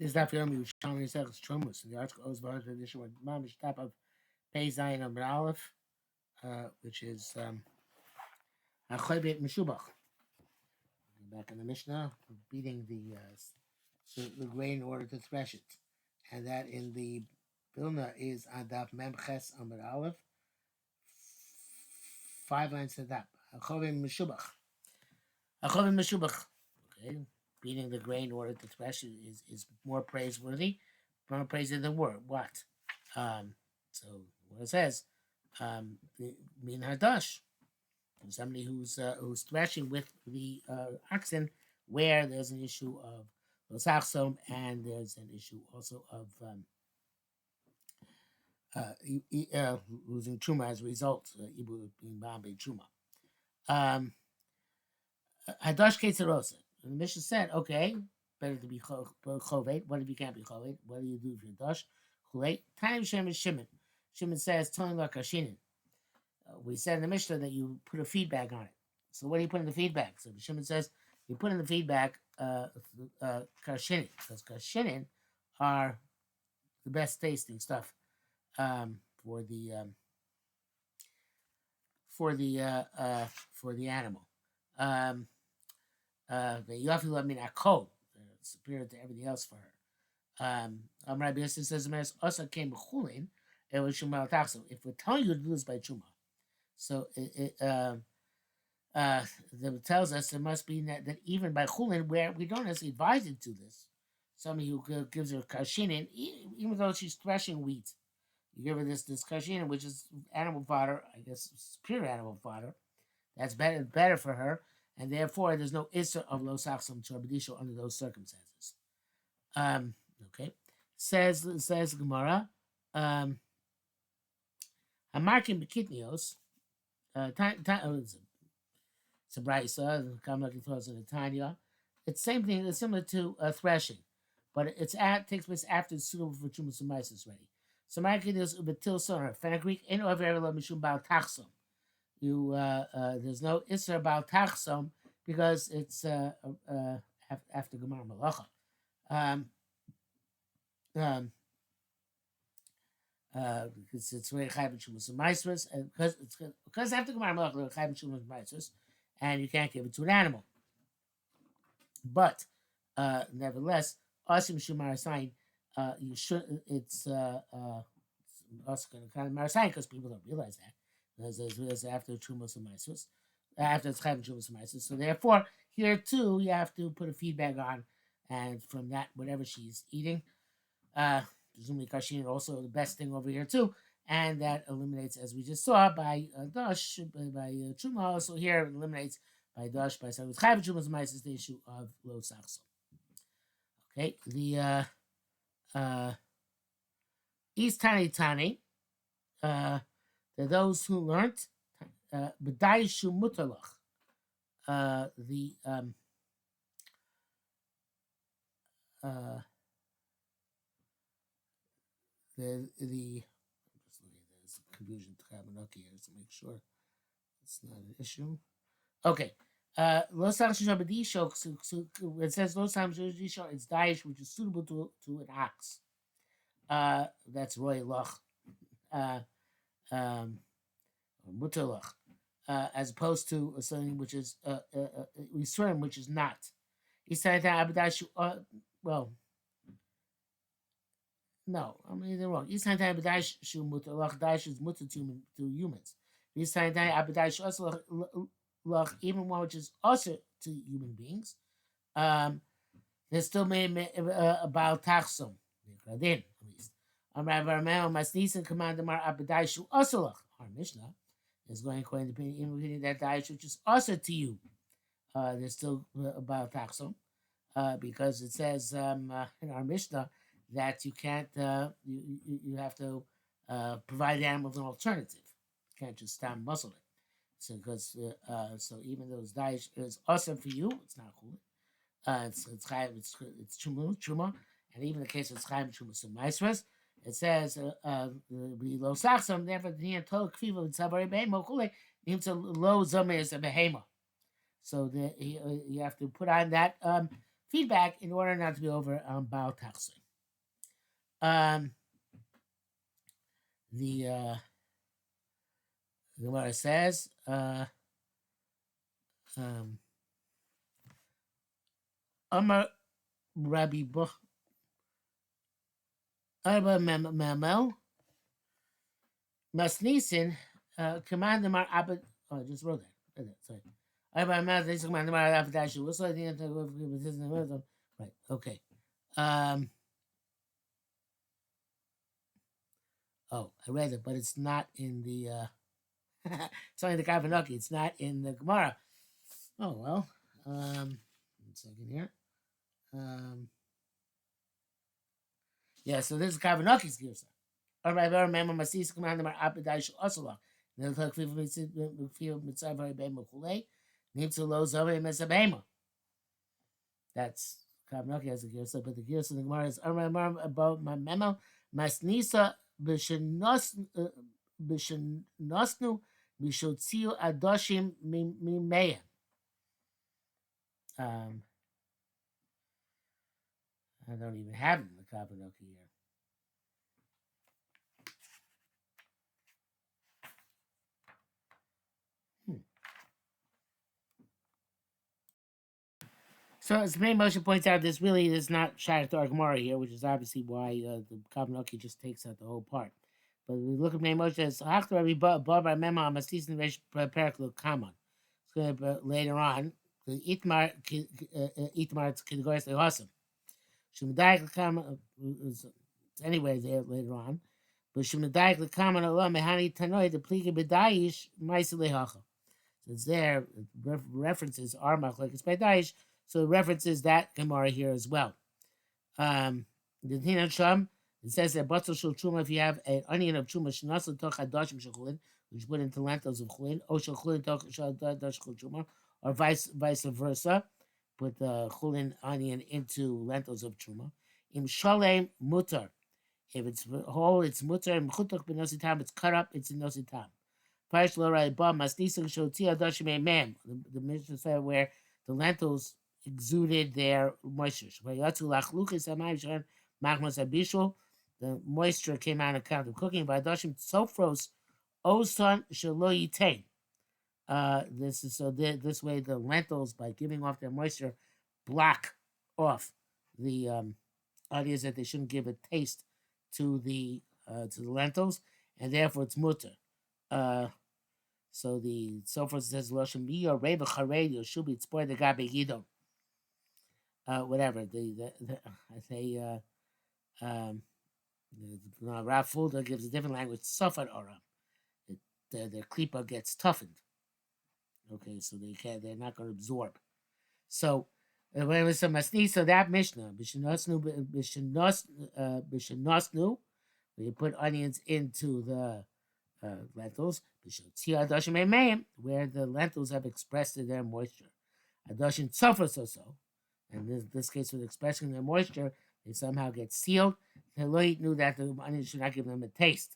This is not film Yerushalmi Terumos. The article goes by the edition with Mamish top of Pei Zayin Amr Aleph, which is Achoybet Meshubach. Back in the Mishnah, beating the grain in order to thresh it, and that in the Vilna is Adaf Memches Amr Aleph, 5 lines to that. Achoybet Meshubach. Achoybet Meshubach. Okay, beating the grain in order to thresh it is more praiseworthy, more praise than the word. What? So what it says, min hadash, somebody who's threshing with the oxen, where there's an issue of losachsom, and there's an issue also of losing truma as a result, ibu being bambe truma. Hadash ketzerosa. And the Mishnah said, okay, better to be chovet. What if you can't be chovet? What do you do if you're dash? Chulei. Time Shem is Shimon. Shimon says, telling like Kashinin. We said in the Mishnah that you put a feedback on it. So what do you put in the feedback? So Shimon says, you put in the feedback Kashinin, because Kashinin are the best tasting stuff for the animal. The Yafilu Amin Akol, superior to everything else for her. Rabbi Yossi says, also came Chulin, it was Shumal Taxo. If we're telling you to do this by Chuma, so it tells us it must be that even by Chulin, where we don't necessarily advise it to this, somebody who gives her kashinin, even though she's threshing wheat, you give her this kashinin, which is animal fodder, I guess it's pure animal fodder. That's better for her, and therefore there's no issur of lo sachsom to under those circumstances. Okay, says Gemara. Hamarkim bekitnios. It's a brayso. Kamaki throws in a tanya. It's same thing. It's similar to threshing, but takes place after it's suitable for trumas and mices ready. So markim ubetil sonar fenugreek ain't over ever lo mishum bal tachsom. There's no issur bal tachsom because it's after Gemara Malacha. Because it's very chayv shumas and maisvus, and because after Gemara Malacha they're chayv shumas and maisvus, and you can't give it to an animal. But nevertheless, asim shumar sign, you should. It's also going to kind of marasign because people don't realize that. There's after Trumas and Mises, after it's Chaim Trumas and Mises. So therefore, here too, you have to put a feedback on, and from that, whatever she's eating, presumably kashin also the best thing over here too, and that eliminates, as we just saw, by Dash, by Truma. Also here it eliminates by Dash, by so it's Chaim Trumas and Mises, the issue of Lo Sachso. Okay, the East Tani. Those who learned B'daishu Mutalach, the there's confusion to Chabanaki here to make sure it's not an issue. Okay. Los Angeles it says Los Angeles it's daish which is suitable to an ox. That's Roy Loch. Mutalach, as opposed to something which is Yisurim, which is not. Well, no, I mean they're wrong. Abadashu mutalach dash is mutal to humans. Abadashu even one which is also to human beings. There's still about tachsom, at least. Our Mishnah is going according to even that da'ish which is also to you. There's still about taxum because it says in our Mishnah that you can't you have to provide the animals an alternative. You can't just stand muscle it. So because so even though it's da'ish is awesome for you, it's not cool. It's truma, and even the case of chayim truma some maisras. It says, "Below sachsam, never the total kviva with sabari behema kule means a low zomer is a behema." So you have to put on that feedback in order not to be over Baal Tachsin. Um, the Gemara says, Amar Rabbi Arba Mamel Masnisin command Mar Abed. Oh, I just wrote that. Sorry. Arba Masnisin command Mar Abedashu. What's the end? Right. Okay. Oh, I read it, but it's not in the. It's only the Kavanaki. It's not in the Gemara. Oh well. 1 second here. Yeah. So this is Kavanaki's Girsa. All right. I remember Masis command Mar Abedashu Osala. They'll talk for Mitzvah Bema Kule. Need to lo Zove Mesabema. That's Kavnaki has a Girsa, but the Girsa in the Gemara is I remember about my memo Masnisa Bishanosnu Bishotziu Adoshim Mimeya. I don't even have it in the Kavnaki here. So as main Moshe points out, this really is not Shayach to Gemara here, which is obviously why the Kavnaki just takes out the whole part. But we look at main Moshe as Hachta Rabbi Bar Mema Mastis and Resh Peraklu Kaman. It's going to be later on. The Itmar it's Kidagoris Lehosam. Shumadayik Kaman anyway there later on. But Shumadayik Kaman Allah Mehani Tanoi the Plika Bedayish Maisa Lehacha. So it's there. References are Machlekes Bedayish. So it references that Gemara here as well. The Tinan Sham, it says that Batzal Shul Truma, if you have an onion of Truma, Shnasal Toch Hadoshim Shechulin, which you put into lentils of Chulin, O Shechulin Toch Hadoshim Truma, or vice versa, put the Chulin onion into lentils of Truma. Im Shalem Mutar, if it's whole, it's Mutar, and Chutok Benositam, it's cut up, it's in Nositam. Parish Lorai Ba, Masnisang Shoti Hadoshim Mem, the Mishnah said where the lentils exuded their moisture. The moisture came out on account of cooking. This is so this way the lentils, by giving off their moisture, block off the ideas that they shouldn't give a taste to the lentils, and therefore it's mutter. So the Sofer says Loshem Biyo Reba Chared Yoshubi Tzpoy the Gabe Gido. Whatever the Rav Fulda gives a different language. Suffered Oram, their klipa gets toughened. Okay, so they're not going to absorb. So when it was some masni, so that Mishnah bishanosnu, when you put onions into the lentils, where the lentils have expressed their moisture. Adoshin suffer so. And in this case, with expressing their moisture, they somehow get sealed. The Elohim knew that the onions should not give them a taste.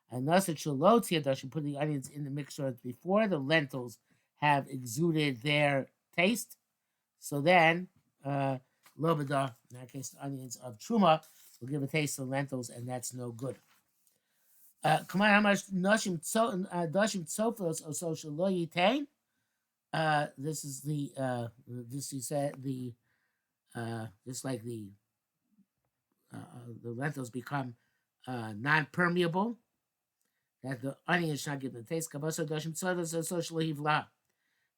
And thus it should put the onions in the mixture before the lentils have exuded their taste. So then, Lobada, in that case, the onions of Truma, will give a taste to the lentils, and that's no good. Come on, how much Doshim Tsofos or social lo yitain? This is this he said, just like the lentils become non-permeable, that the onions should not give them taste.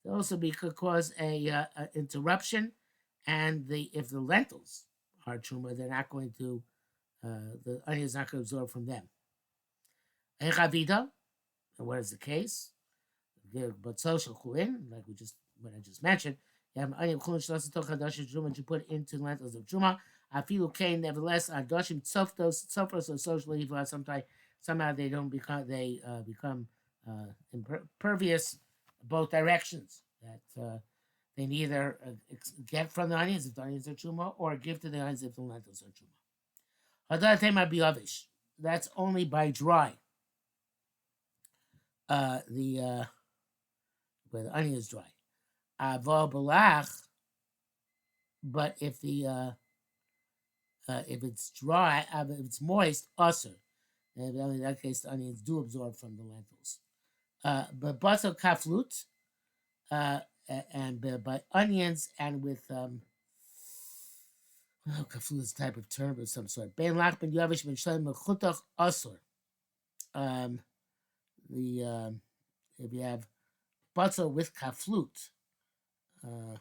They also could cause a interruption, and if the lentils are truma, they're not going to the onions not going to absorb from them. And what is the case? But social chulin, like what I just mentioned, you have onion chulin shlosa toch hadoshim truma that you put into lentils of truma. Afilu kain, nevertheless, adoshim tzofros or social evil. Somehow they become impervious both directions. That they neither get from the onions if the onions are truma, or give to the onions if the lentils are truma. Hadatema biyavish. That's only by dry. Where the onion is dry. Avo balach. but if if it's dry, if it's moist, usher. And in that case, the onions do absorb from the lentils. But basil kaflut, uh, and by onions and with kaflut is a type of term of some sort. Ben lach ben yavish ben shalem mechutach asur. Um, the If you have basil with kaflut, uh,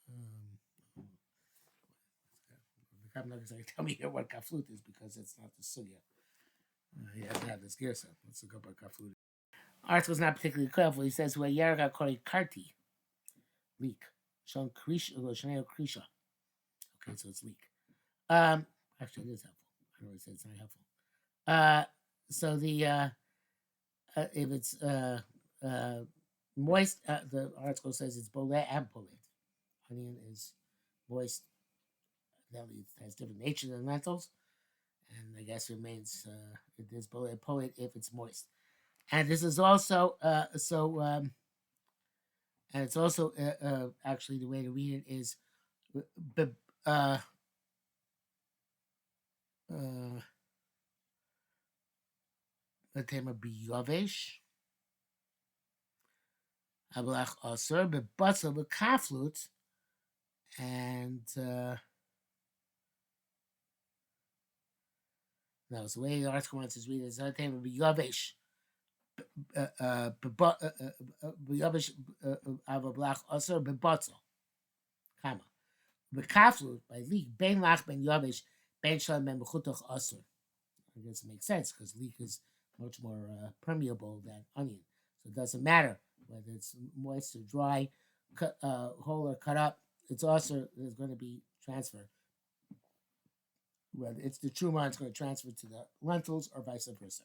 um, I'm not going to tell me here what kaflut is because it's not the sugya. You have to have this gear set. Let's look up what kaflut. Article is not particularly careful. He says, "Where Yerga Kori Karti leak, Shon Krisha, Krisha." Okay, so it's leak. Actually, it is helpful. I always say it's not helpful. So the if it's moist, the article says it's boleh and polit. Onion is moist. That has different nature than lentils, and I guess remains it is boleh polit if it's moist. And this is also and it's also actually the way to read it is uh, the tema biyovesh ablach asur bebutzel bekaflut and no, so the way the article wants to read it is the tema biyovesh biyovesh ablach asur bebutzel comma bekaflut by leak ben lach ben yovesh ben shalom ben bechutoch asur. I guess it makes sense because leek is much more permeable than onion. So it doesn't matter whether it's moist or dry, cut, whole or cut up. It's also is going to be transferred. Whether it's the truma, it's going to transfer to the lentils or vice versa.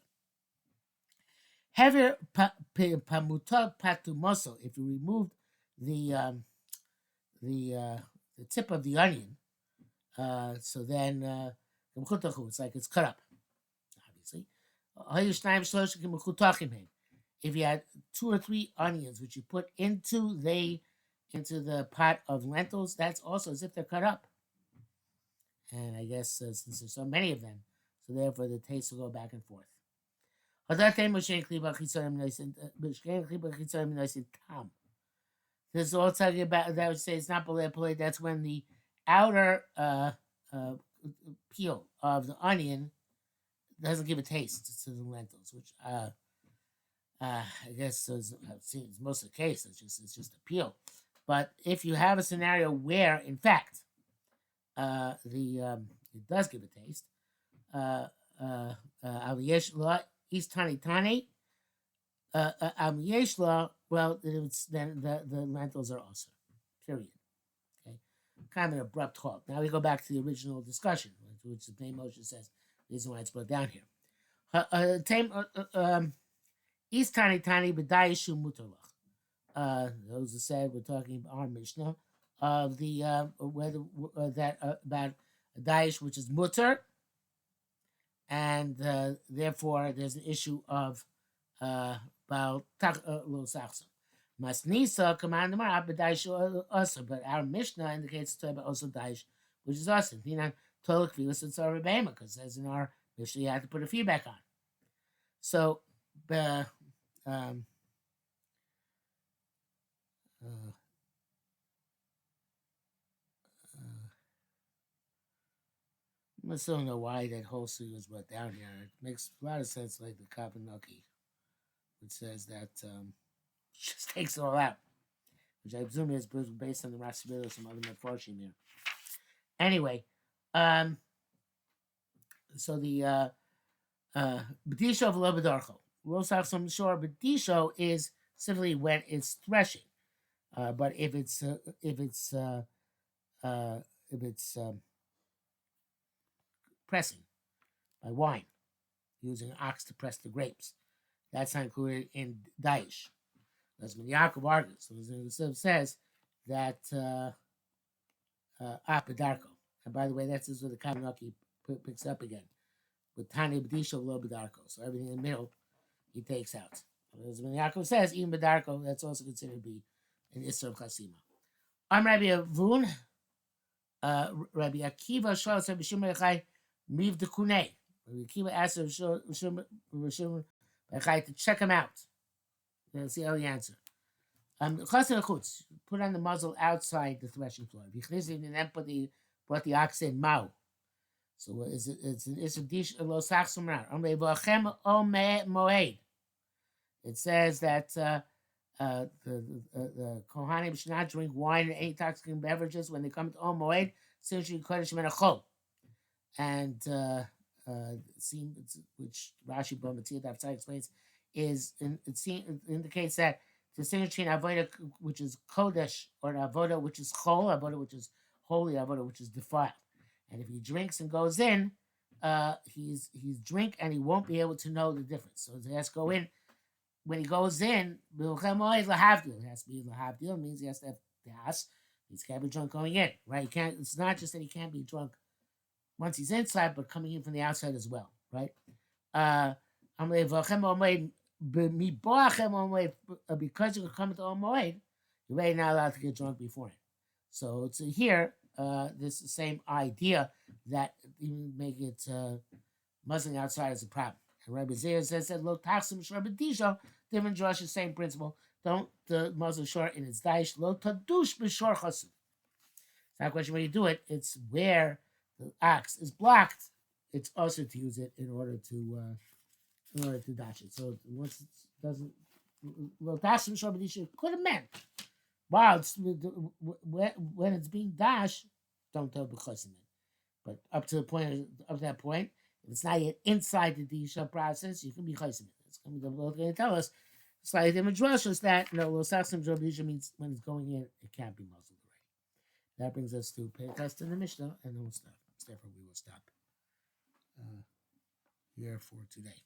Hever pamuta patumoso. If you removed the the tip of the onion, so then it's like it's cut up. If you had 2 or 3 onions which you put into the pot of lentils, that's also as if they're cut up. And I guess since there's so many of them, so therefore the taste will go back and forth. This is all talking about that would say it's not polite. That's when the outer peel of the onion doesn't give a taste to the lentils, which I guess it's most of the case. It's just a peel. But if you have a scenario where, in fact, it does give a taste, aliyeshla is tani. Aliyeshla, well, then the lentils are also period. Okay, kind of an abrupt halt. Now we go back to the original discussion, which the name Moshe says. The reason why it's brought down here. Is tani b'dayishu mutalach. Those who said we're talking about our Mishnah of the whether that about dayish which is mutter, and therefore there's an issue of about lo sachsim. Masnisa command the marab b'dayishu also, but our Mishnah indicates to about also dayish which is also. Dinan tolak vilas and sarabema because as in our Mishnah you have to put a feedback on. So um, I still don't know why that whole suit was brought down here. It makes a lot of sense, like the Kapanuki, which says that just takes it all out, which I presume is based on the Rashi or some other Mefarshim here. Anyway, so the B'disho of Lobadarcho. Rosach Shore B'disho is simply when it's threshing. But if it's pressing by wine, using an ox to press the grapes, that's not included in Daish. That's when Yaakov argues. So the says that Apadarko. And by the way, that's where the Kaminaki picks up again. With Tani B'disho Lo B'darko. So everything in the middle he takes out. As when Yaakov says, even B'darko, that's also considered to be an Isser of Chasima. I'm Rabbi Avun, Rabbi Akiva Shalos Rabbi Shimon Yochai Miv de Kunei. Rabbi Akiva asked Rabbi Shimon Yochai to check him out. Let's see how he answered. Put on the muzzle outside the threshing floor. And then brought the ox in Mao. So it's a dish lo sachsumrar. It says that the Kohanim should not drink wine and any intoxicating beverages when they come to Om Moed, since you kodesh menachol. And which Rashi Bomatia Dafsai explains it indicates that the distinction between avoda which is kodesh or avoda which is chol, avoda which is holy, avoda which is defiled. And if he drinks and goes in, he's drink and he won't be able to know the difference. So he has to go in. When he goes in, it has to be lahavdil. It means he has to have das. He can't be drunk going in, right? He can't. It's not just that he can't be drunk once he's inside, but coming in from the outside as well, right? Because you're coming to Omoed, you're really not allowed to get drunk beforehand. So here, this the same idea that even make it muzzling outside is a problem. And Rabbi Zera says that lo taxim sharbedisho, different Josh, the same principle. Don't muzzle short in its daish lo tadush b'shor chasu. It's not a question when you do it; it's where the ox is blocked. It's also to use it in order to dash it. So once it doesn't, lo taxim sharbedisho could have meant. Wow, when it's being dashed, don't tell b'chosim. But up to that point, if it's not yet inside the disha process, you can be chosim. It's going to tell us slightly different drushes that lo sachsim disha means when it's going in, it can't be muzzled already. That brings us to Perikast in the Mishnah, and then we'll stop. Therefore, we will stop here for today.